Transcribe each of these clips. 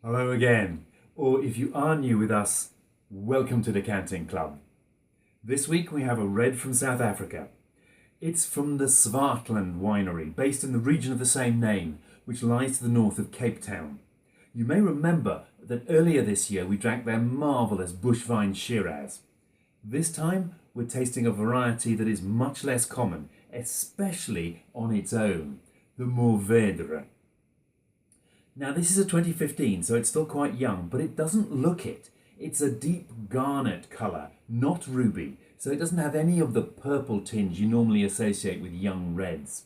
Hello again, or if you are new with us, welcome to the Canting Club. This week we have a red from South Africa. It's from the Swartland winery, based in the region of the same name, which lies to the north of Cape Town. You may remember that earlier this year we drank their marvellous bush vine Shiraz. This time we're tasting a variety that is much less common, especially on its own, the Mourvèdre. Now this is a 2015, so it's still quite young, but it doesn't look it. It's a deep garnet colour, not ruby, so it doesn't have any of the purple tinge you normally associate with young reds.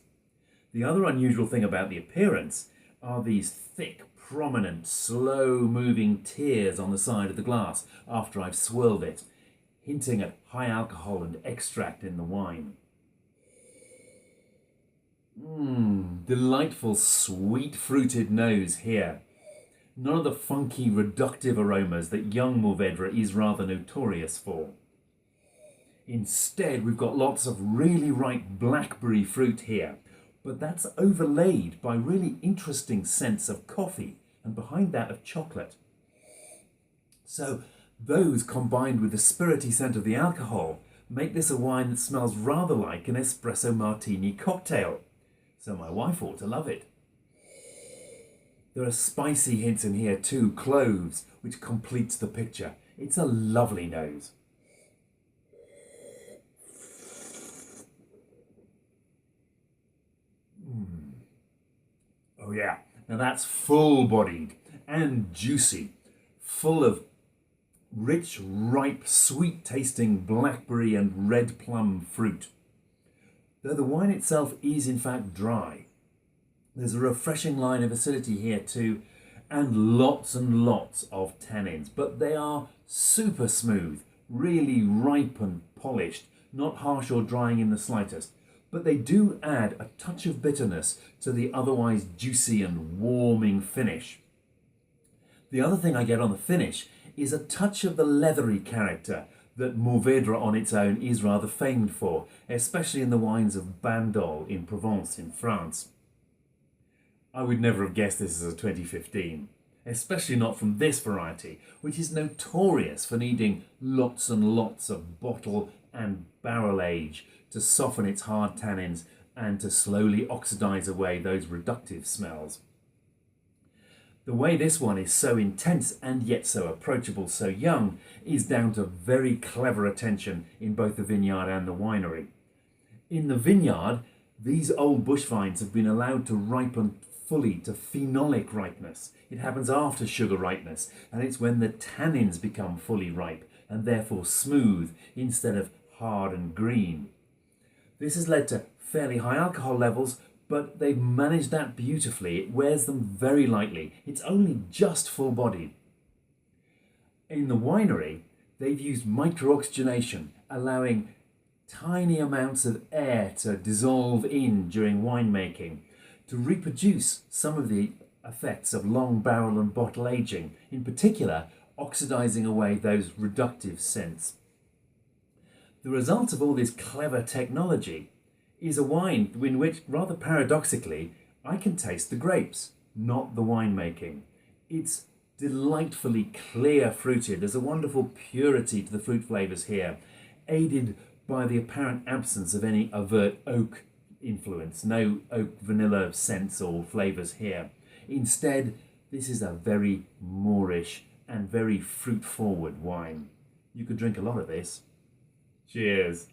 The other unusual thing about the appearance are these thick, prominent, slow-moving tears on the side of the glass after I've swirled it, hinting at high alcohol and extract in the wine. Delightful sweet fruited nose here. None of the funky reductive aromas that young Mourvèdre is rather notorious for. Instead, we've got lots of really ripe blackberry fruit here, but that's overlaid by really interesting scents of coffee and behind that of chocolate. So those combined with the spirity scent of the alcohol make this a wine that smells rather like an espresso martini cocktail. So my wife ought to love it. There are spicy hints in here too, cloves, which completes the picture. It's a lovely nose. Oh yeah, now that's full-bodied and juicy, full of rich, ripe, sweet-tasting blackberry and red plum fruit. Though the wine itself is in fact dry, there's a refreshing line of acidity here too, and lots of tannins, but they are super smooth, really ripe and polished, not harsh or drying in the slightest, but they do add a touch of bitterness to the otherwise juicy and warming finish. The other thing I get on the finish is a touch of the leathery character that Mourvèdre on its own is rather famed for, especially in the wines of Bandol in Provence in France. I would never have guessed this as a 2015, especially not from this variety, which is notorious for needing lots and lots of bottle and barrel age to soften its hard tannins and to slowly oxidize away those reductive smells. The way this one is so intense and yet so approachable so young is down to very clever attention in both the vineyard and the winery. In the vineyard, these old bush vines have been allowed to ripen fully to phenolic ripeness. It happens after sugar ripeness, and it's when the tannins become fully ripe and therefore smooth instead of hard and green. This has led to fairly high alcohol levels, but they've managed that beautifully. It wears them very lightly. It's only just full-bodied. In the winery, they've used micro-oxygenation, allowing tiny amounts of air to dissolve in during winemaking to reproduce some of the effects of long barrel and bottle aging, in particular oxidizing away those reductive scents. The result of all this clever technology is a wine in which, rather paradoxically, I can taste the grapes, not the winemaking. It's delightfully clear fruited. There's a wonderful purity to the fruit flavours here, aided by the apparent absence of any overt oak influence. No oak vanilla scents or flavours here. Instead, this is a very Moorish and very fruit-forward wine. You could drink a lot of this. Cheers.